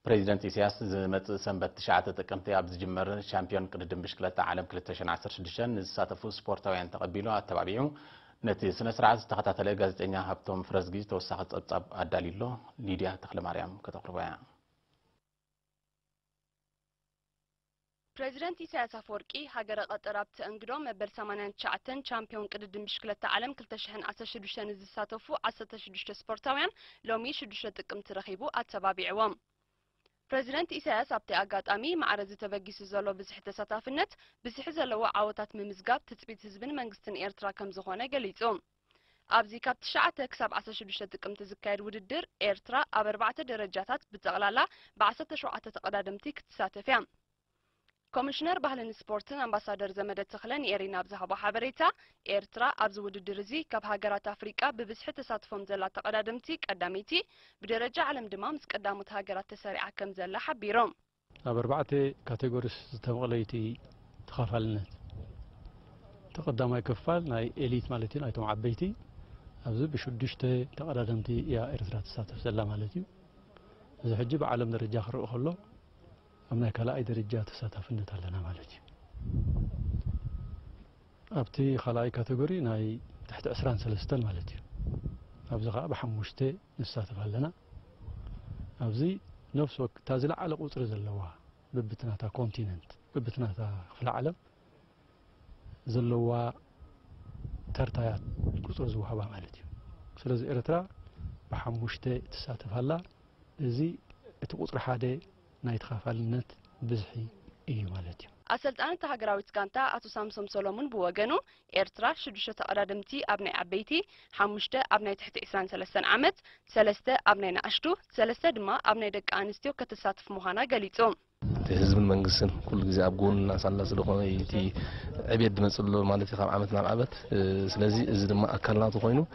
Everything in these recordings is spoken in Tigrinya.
بريزيدنت إسياس زمت سنبت تشعة تقمتي أبز جمر شامبيون قدم بشكلة عالم 2016 نزساتفو سبورتاويان تقبلوا التبعبيعو نتي سنة سرعة تخطات غازيتنيا هابتوم فرزجي توسخت أبطاب أداليلو ليديا تخل مريم كتقربها بريزيدنت إسياس أفوركي هاجر قطراب تأنجرو مبل 89 شامبيون قدم بشكلة عالم 2016 نزساتفو 16 سبورتاويان لومي 6 تقمت رخيبو التبعبيعوام بريزيدنت إسياس أبتي أقاطامي معرض تبجيس زلو بزح تساتافنت بزح زلو عوتات ممزقاب تثبيت حزبن منغستن إيرترا كم زخونه قليتهم أبزي كاب 9 كساب 16 تقمت زكايد وددر إيرترا أب 4 درجاتات بتغلالا ب17 تقدادمتي كتساتفيا كوميشنر بهلن سبورتن امباسادر زمد تخلن يرينا بزحبو حبريتا إيرترا أبز وددر زي كاب هاجرات أفريقيا ببزح تساتفهم زلا تقدادمتي قداميتي بدرجة علم دمامس قدامت هاجرات تسارع كم زلا حبيروم أب 4 كاتيجوريس تمغليتي تخافلنت تقدم كفال ناي إليت مالتي ناي توم عبيتي أبز بشدشته تقدادمتي يا إيرترا تساتف زلا مالتي إذا حجب عالم درجة خرق خلو أما كلا أي درجة تساتفنت لنا مالتي أبتي خلاي كاتيجوري ناي تحت 23 مالتي أبزغا بحموشته نساتف لنا أبزي نفس وقت تازل على قطر زلوا ببتناتا كونتيننت ببتناتا في العالم زلوا ترتايات قطر زوهبا مالتي سلازي إرترا بحموشته تساتف هلا زي تقطر حادي نايت خافلنت بزحي إيه مالتي أسلطان تهاجراويت كانتا أتو سامسون سولومون بوغنو إيرترا شدوشة أرادمتي أبناء عبيتي حموشته أبناء تحت إسران 3 عامت 3 أبناء ناشتو 3 دما أبناء دك أنستيو كتساتف مهانا قليتهم حزب المنقسم كل جزء أبقون الناس على سلوكنا يتي عبيد مسؤول مالتي خام عامت نعم عبت سلازي إذا ما أكلنا تخوينه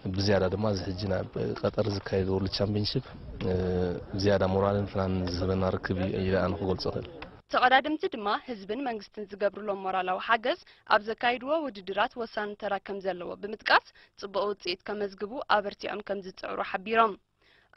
بزيادة دما زحجنا قطر زكايد وورلد تشامبيونشيب زيادة مورال فلان زبنا ركبي إلى أن خقول صغير تقدادمتي دما حزبن منغستن زغبرلو مورالاو حاجز اب زكايدو وددرات وسان تراكم زلو بمتقاس صبو وصيت كمزغبو ابرتيام كم زصعرو حبيرم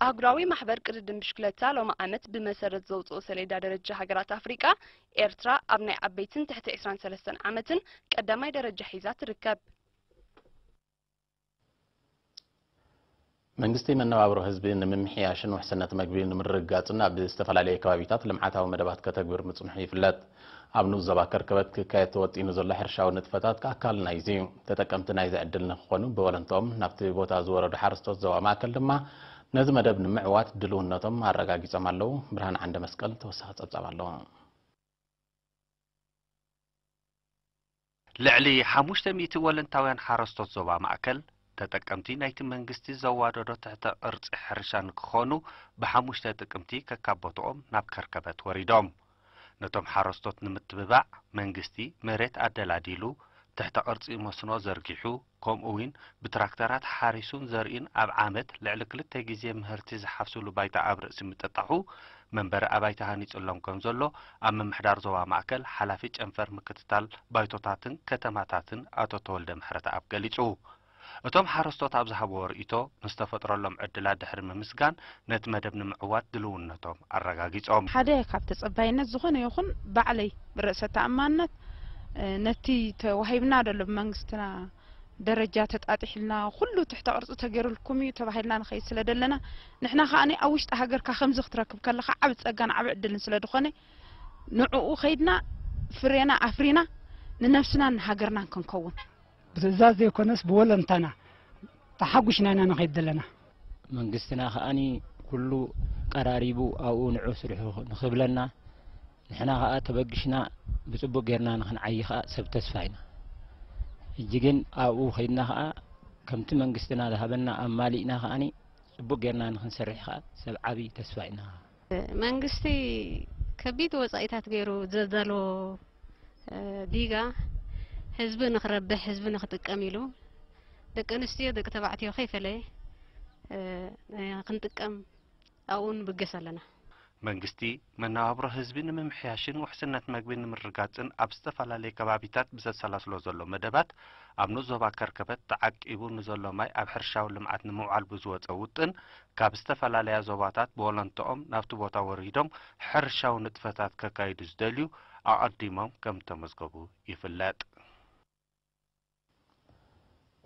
أهجراوي محبر قردم بشكلتا لو ما أمت بمسارة زوجو سليدا درجة هجرات أفريقيا إيرترا أبناء عبيتن تحت 23 عامتن قدامي درجة حيزات ركب መንግስቲ መነባብሮ ህዝቢ ንምምሕያሽን ውሕስነት መግቢ ንምርጋጽና ብዝተፈላለየ ከባቢታት ልምዓታዊ መደባት ከተግብር ምጽንሑ ይፍለጥ ኣብ ንዞባ ከርከበት ክካየድ ተወጢኑ ዘሎ ሕርሻዊ ንጥፈታት ከኣካል ናይዚ ተጠቀምቲ ናይ ዝዕድል ንኽኾኑ ብወለንቶም ናብቲ ቦታ ዝወረዱ ሓረስቶት ዞባ ማእከል ድማ ነዚ መደብ ንምዕዋት ድልውነቶም ኣረጋጊጾም ኣለዉ ብርሃን ዓንደ መስቀል ተወሳኺ ጸብጻብ ኣለዎ ልዕሊ 500 ወለንታውያን ሓረስቶት ዞባ ማእከል ተጠቀምቲ ናይቲ መንግስቲ ዘዋደዶ ትሕተ ቅርጺ ሕርሻን ክኾኑ ብሓሙሽተ ጥቅምቲ ከካቦትኦም ናብ ከርከበት ወሪዶም ነቶም ሓረስቶት ንምትብባዕ መንግስቲ መሬት ኣደላዲሉ ትሕተ ቅርጺ መስኖ ዘርጊሑ ከምኡውን ብትራክተራት ሓሪሱን ዘርኢን ኣብ ዓመት ልዕሊ 2 ግዜ ምህርቲ ዝሓፍስሉ ባይታ ኣብ ርእሲ ምጥጣሑ መንበሪ ኣባይታ ሃኒጹሎም ከም ዘሎ ኣብ ምምሕዳር ዞባ ማእከል ሓላፊ ጨንፈር ምክትታል ባይቶታትን ከተማታትን ኣቶ ተወልደ ምሕረት ኣብ ገሊጹ እቶም ሓረስቶት ኣብ ዝሃብዎ ርእይቶ ንዝተፈጥረሎም ዕድላት ድሕሪ ምምስጋን ነቲ መደብ ንምዕዋት ድልውነቶም ኣረጋጊጾም ሓደ ካብ ተጸባይነት ዝኾነ ይኹን ባዕለይ ብርእሰ ተኣማንነት ነቲ ተዋሂብና ደሎ ብመንግስትና ደረጃ ተጣጢሕልና ኩሉ ትሕተ ቅርጺ ተገይሩልኩም እዩ ተባሂልና ንኸይድ ስለ ደለና ንሕና ከኣኒ ኣብ ውሽጢ ሃገርካ ከምዚ ክትረክብ ከለኻ ዓብ ፀጋን ዓብ ዕድልን ስለ ድኾነ ንዕኡ ኸይድና ፍሬና ኣፍሪና ንነፍስና ንሃገርና ክንከውን بتزاز يكونس بولنتنا تحقشنا أنا نخيد لنا منقستنا خاني كله قراريبو أو نعوس رحوه نخبلنا نحنا خا تبقشنا بسبب غيرنا نخن عيخا سبتسفاينا الجيجن أو خيدنا خا كمت منقستنا ذهبنا أمالينا خاني سبب غيرنا نخن سرحها سبعبي تسفاينا منقستي كبيت وصايتات غيرو زلزلو ديغا حزب نخربح حزب نختقميلو دق انستيو دق تبعتيو خيفله خنطقم اون بغسلنا መንግስቲ መነባብሮ ህዝቢ ንምምሕያሽን ውሕስነት መግቢ ንምርጋፅን ኣብ ዝተፈላለየ ከባቢታት ብዘሰላስሎ ዘሎ መደባት ኣብ ዞባ ከርከበት ተዓቂቡ ንዘሎ ማይ ኣብ ሕርሻዊ ልምዓት ንምውዓል ብዝወፀ ውጥን ካብ ዝተፈላለያ ዞባታት ብወለንቶኦም ናብቲ ቦታ ወሪዶም ሕርሻዊ ንጥፈታት ከካይዱ ዝደልዩ ኣቐዲሞም ከም ተመዝገቡ ይፍለጥ።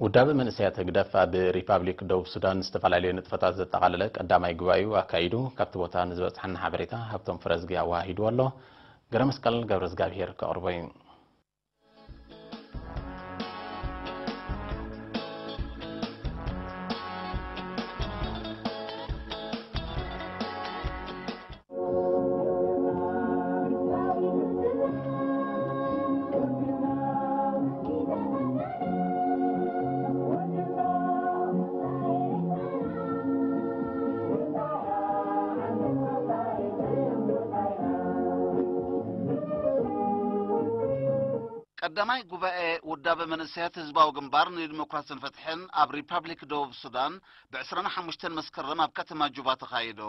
ውዳበ መንእሰያት ህግደፍ ኣብ ሪፓብሊክ ደቡብ ሱዳን ዝተፈላለዩ ንጥፈታት ዘጠቃለለ ቀዳማይ ጉባኤኡ ኣካይዱ ካብቲ ቦታ ንዝበፅሐና ሓበሬታ ሃብቶም ፍረዝጊ ኣዋሂዱ ኣሎ። ገረ መስቀል ገብረ እግዚአብሔር ከቅርቦ እዩ። ቀዳማይ ጉባኤ ውዳበ መንእሰያት ህዝባዊ ግንባር ንዲሞክራሲን ፍትሕን ኣብ ሪፓብሊክ ደቡብ ሱዳን ብ25 መስከረም ኣብ ከተማ ጁባ ተኻይዱ።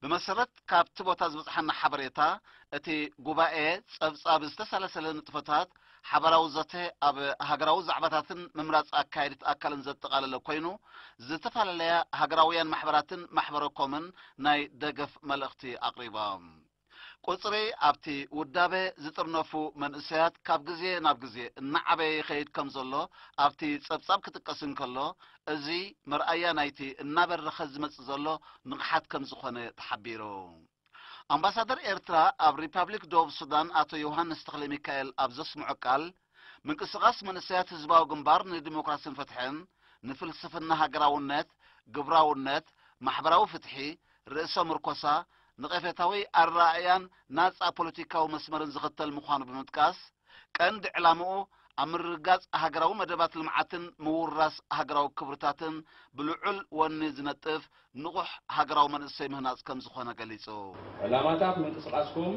ብመሰረት ካብቲ ቦታ ዝበፅሐና ሓበሬታ እቲ ጉባኤ ጸብጻብ ዝተሰለሰለ ንጥፈታት ሓበራዊ ዘተ ኣብ ሃገራዊ ዛዕባታትን ምምራጽ ኣካይድት ኣካልን ዘጠቃለለ ኮይኑ ዝተፈላለያ ሃገራውያን ማሕበራትን ማሕበረኮምን ናይ ደገፍ መልእኽቲ ኣቅሪቦም። ቁጽሪ ኣብቲ ውዳበ ዝጥርነፉ መንእሰያት ካብ ግዜ ናብ ግዜ እናዓበየ ይኸይድ ከም ዘሎ ኣብቲ ጸብጻብ ክትቀስን ከሎ እዚ መርኣያ ናይቲ እናበረኸ ዝመጽእ ዘሎ ንቕሓት ከም ዝኾነ ተሓቢሩ። ኣምባሳደር ኤርትራ ኣብ ሪፓብሊክ ደቡብ ሱዳን ኣቶ ዮሃንስ ተክለ ሚካኤል ኣብ ዘስምዖ ቃል ምንቅስቓስ መንእሰያት ህዝባዊ ግንባር ንዲሞክራሲን ፍትሕን ንፍልስፍና ሃገራውነት፣ ግብራውነት፣ ማሕበራዊ ፍትሒ፣ ርእሰ ምርኮሳ ንቀፈታዊ ኣራእያን ናጻ ፖለቲካዊ መስመርን ዝኽተል ምዃኑ ብምጥቃስ ቀንዲ ዕላምኡ ኣብ ምርጋጽ ሃገራዊ መደባት ልምዓትን ምውራስ ሃገራዊ ክብርታትን ብልዑል ወኒ ዝነጥፍ ንቑሕ ሃገራዊ መንእሰይ ምህናጽ ከም ዝኾነ ገሊጹ። ዕላማታት ምንቅስቓስኩም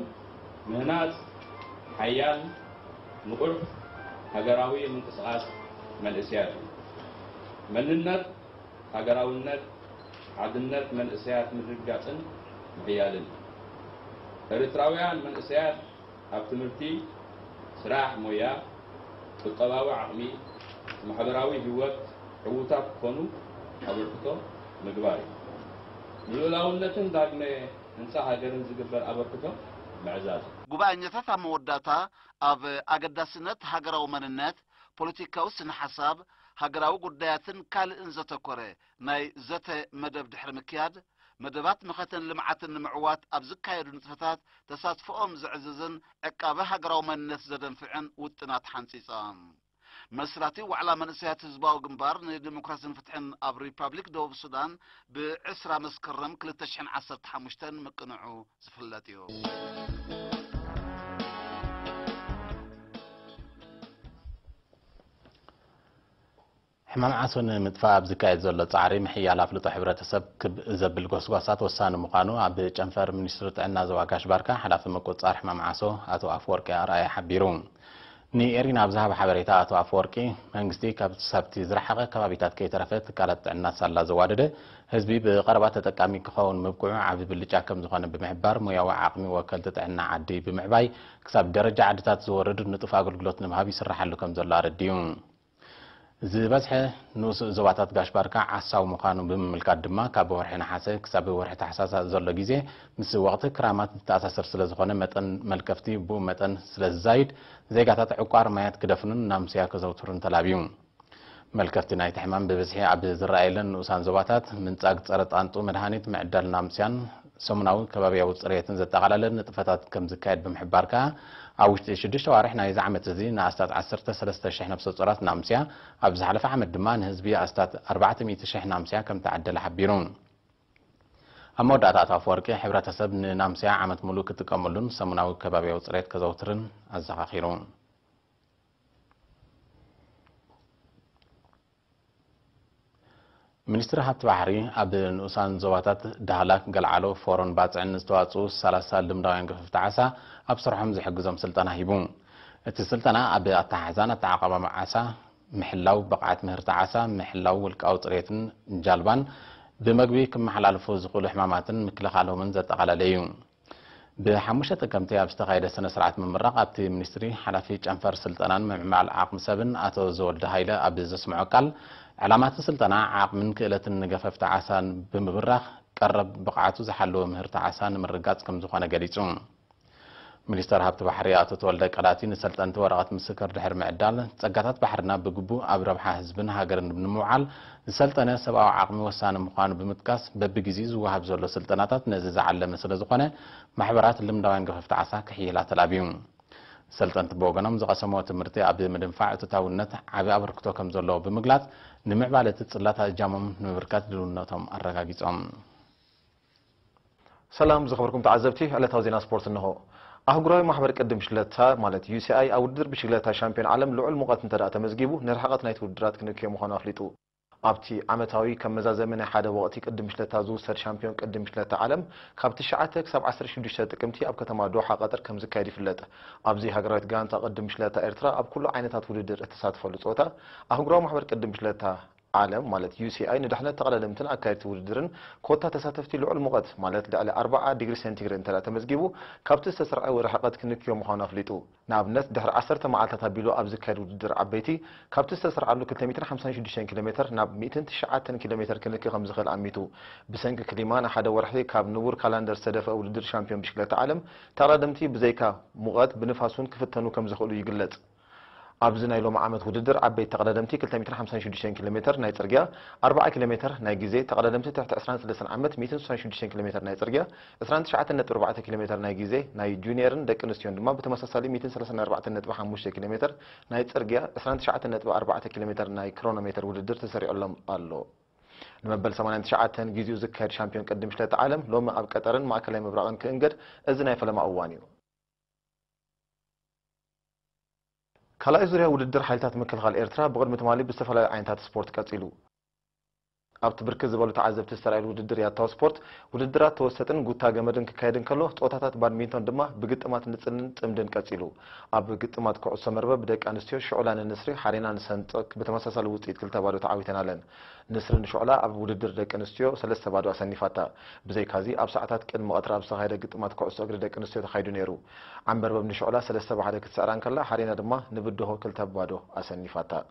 ምህናጽ ሓያል ንቑሕ ሃገራዊ ምንቅስቓስ መንእሰያት መንነት ሃገራውነት ዓድነት መንእሰያት ምርጋጽን ምሕያልን ኤርትራውያን መንእሰያት ኣብ ትምህርቲ ስራሕ ሞያ ቁጠባዊ ዓቕሚ ማሕበራዊ ህይወት ዕዉታት ክኾኑ ኣበርክቶ ምግባር እዩ። ልዑላውነትን ዳግመ ህንፃ ሃገርን ዝግበር ኣበርክቶ ምዕዛዝ ጉባኤኛታት ኣብ መወዳእታ ኣብ ኣገዳስነት ሃገራዊ መንነት ፖለቲካዊ ስነ ሓሳብ ሃገራዊ ጉዳያትን ካልእን ዘተኮረ ናይ ዘተ መደብ ድሕሪ ምክያድ መደባት ምኸተን ልምዓትን ንምዕዋት ኣብ ዝካየዱ ንጥፈታት ተሳትፎኦም ዝዕዝዝን ዕቃበ ሃገራዊ መንነት ዘደንፍዕን ውጥናት ሓንፂፆም። መስራቲ ዋዕላ መንእሰያት ህዝባዊ ግንባር ንዲሞክራሲን ፍትሕን ኣብ ሪፓብሊክ ደቡብ ሱዳን ብ20 መስከረም 2015 ምቅንዑ ዝፍለጥ እዩ። ሕማም ዓሶን ምጥፋእ ኣብ ዝካየድ ዘሎ ጻዕሪ ምሕያል ኣፍልጦ ሕብረተሰብ ዘብል ጎስጓሳት ወሳኒ ምዃኑ ኣብ ጨንፈር ሚኒስትሪ ጥዕና ዞባ ጋሽ ባርካ ሓላፊ መቆጻር ሕማም ዓሶ ኣቶ ኣፈወርቂ ኣርኣያ ሓቢሩ። ንኤሪና ኣብ ዝሃበ ሓበሬታ ኣቶ ኣፈወርቂ መንግስቲ ካብ ሰብቲ ዝረሓቐ ከባቢታት ከይተረፈ ትካላት ጥዕና ሳላ ዘዋደደ ህዝቢ ብቐረባ ተጠቃሚ ክኸውን ምብቅዑ ዓብዪ ብልጫ ከም ዝኾነ ብምሕባር ሙያዊ ዓቕሚ ወከልቲ ጥዕና ዓዲ ብምዕባይ ክሳብ ደረጃ ዓድታት ዝወርድ ንጡፍ ኣገልግሎት ንምሃብ ይስራሓሉ ከም ዘሎ ኣረዲዩ። ዝበዝሐ ንኡስ ዞባታት ጋሽ ባርካ ዓሳው ምዃኑ ብምምልካት ድማ ካብ ወርሒ ነሓሰ ክሳብ ወርሒ ታሕሳስ ዘሎ ግዜ ምስ ወቕቲ ክራማት ዝተኣሳሰር ስለ ዝኾነ መጠን መልከፍቲ ብኡ መጠን ስለ ዝዛይድ ዜጋታት ዕቋር ማያት ክደፍኑን ናምስያ ከዘውትሩን ተላብዩ። መልከፍቲ ናይቲ ሕማም ብብዝሒ ኣብ ዝረኣየለን ንኡሳን ዞባታት ምንጻግ ፀረ ጣንጡ መድሃኒት ምዕዳል ናምስያን ሰሙናዊ ከባቢያዊ ፅሬትን ዘጠቓለለ ንጥፈታት ከም ዝካየድ ብምሕባር ከዓ ኣብ ውሽጢ 6 ኣዋርሕ ናይዚ ዓመት እዚ ንኣስታት 13,000 ነፍሰ ጡራት ናምስያ ኣብ ዝሓለፈ ዓመት ድማ ንህዝቢ ኣስታት 400,000 ናምስያ ከም ተዓደለ ሓቢሩ። ኣብ መወዳእታ ኣቶ ኣፈወርቂ ሕብረተሰብ ንናምስያ ዓመት ሙሉእ ክጥቀመሉን ሰሙናዊ ከባቢያዊ ፅሬት ከዘውትርን ኣዘኻኺሩ። ሚኒስትሪ ሃብቲ ባሕሪ ኣብ ንኡሳን ዞባታት ዳህላክ ገልዓሎ ፎሮን ባፅዕን ዝተዋፅኡ 30 ልምዳውያን ገፈፍቲ ዓሳ ኣብ ስርሖም ዝሕግዞም ስልጠና ሂቡ። እቲ ስልጠና ኣብ ኣተሓሕዛን ኣተዓቃቅማ ዓሳ ምሕላው ብቕዓት ምህርቲ ዓሳ ምሕላው ውልቃዊ ፅሬትን ጃልባን بمقبي كم حلالفو زقول حماماتن مكلخالهم زتقالليو بحمشة تكمتي أبستغايد سنة سرعة من مرق أبتي منستري حلفي جنفر سلطنان مع العقم سبن أتو زول دهايلة أبز اسمعو قال علامات السلطنة عقم من كيلة النقفة تعسان بمبرخ قرب بقعاتو زحلو مهر تعسان من رقات كم زخوانا قريتون ሚኒስተር ሃብቲ ባሕሪ ኣቶ ተወልደ ቀላቲ ንሰልጠንቲ ወረቐት ምስክር ድሕሪ ምዕዳል ጸጋታት ባሕርና ብግቡእ ኣብ ረብሓ ህዝብን ሃገርን ብምውዓል ዝሰልጠነ ሰብኣዊ ዓቕሚ ወሳኒ ምዃኑ ብምጥቃስ በቢግዜ ዝወሃብ ዘሎ ስልጠናታት ነዚ ዝዓለመ ስለ ዝኾነ ማሕበራት ልምዳውያን ገፈፍቲ ዓሳ ክሕይላ ተላብዩ ሰልጠንቲ ብወገኖም ዝቐሰምዎ ትምህርቲ ኣብ ምድንፋዕ እትታውነት ዓብዪ ኣበርክቶ ከም ዘለዎ ብምግላጽ ንምዕባለ እቲ ጽላት ኣጃሞም ንምብርካት ድልውነቶም ኣረጋጊጾም ሰላም ዝኸበርኩም ተዓዘብቲ ዕለታዊ ዜና ስፖርት እንሆ أهجري محبر قدم شلتها مالت UCI أو در بشلتها شامبيون عالم لعل مقات انتدأ تمزجيبه نرحقت نايت ودرات كنكيو مخانا فليتو أبتي عمتاوي كم مزازة من حدا وقتي قدم شلتها زو سر شامبيون قدم شلتها عالم خابت شعتك 17 شهور شلتها كمتي أب كتما دوحة قطر كم زكايدي فلته أبزي هجريت جان تقدم شلتها إرترا أب كل عينتها ودر اتصاد فلوتوتا أهجري محبر قدم شلتها عالم مالت UCI ندحنا تقدمتنا أكايت ودرن كوتا تساتفتي لعل مقات مالت لعلى 4 ديجري سنتيغراد انتلا تمزجيبو كابت استسرع ورحقت كنكيو مخانا فليتو نابنت دحر 10 معالتها بيلو أبز كايد ودر عبيتي كابت استسرع له 355 كيلومتر ناب 209 كيلومتر كنكيو خمس خل عميتو بسنك كليمان حدا ورحدي كاب نور كالندر صدف او ودر شامبيون بشكل عالم تقدمتي بزيكا مقات بنفاسون كفتنو كم زخلو يقلت أبزنا يلوم عامة ودر عبيت تقدمتي 256 كيلومتر ناي ترجع 4 كيلومتر ناي جزء تقدمتي تحت 13 عامة 256 كيلومتر ناي ترجع 19.4 كيلومتر ناي جزء ناي جونيورن دك انستيون ما بتمسسالي 234.5 كيلومتر ناي ترجع 19.4 كيلومتر ناي كرونومتر ودر تسرع لهم الله نمبل 89 جزء ذكر شامبيون قدم شلات عالم لو ما اب قطرن ما كلاي مبرقن كانجد ازنا يفلم اوانيو كلا زوريا ودر حالتات مكلخال إيرترا بغد متمالي باستفلا عينتات سبورت كاتيلو أبت بركز بالو تعذب تسترعيل ودر ياتاو سبورت ودرات توسطن غوتا غمدن كايدن كلو ጾታታት ባድሚንቶን ድማ ብግጥማት ንጽንን ጽምድን ቀጽሉ ኣብ ግጥማት ኩዕሶ መርበብ ደቂ ኣንስትዮ ሽዑላን ንስሪ ሓሪናን ሰንጥቅ በተመሳሳሊ ውጽኢት ክልተ ባዶ ተዓዊተናለን ንስርን ሽዑላ ኣብ ውድድር ደቂ ኣንስትዮ 3 ባዶ ኣሰኒፋታ ብዘይካዚ ኣብ ሰዓታት ቅድሚ ቀጥራ ኣብ ዝተኻየደ ግጥማት ኩዕሶ እግሪ ደቂ ኣንስትዮ ተኻይዱ ነይሩ ዓንበርበብ ንሽዑላ 3 ባዶ ክትሰዕራን ከላ ሓሪና ድማ ንብድሆ ክልተ ባዶ ኣሰኒፋታ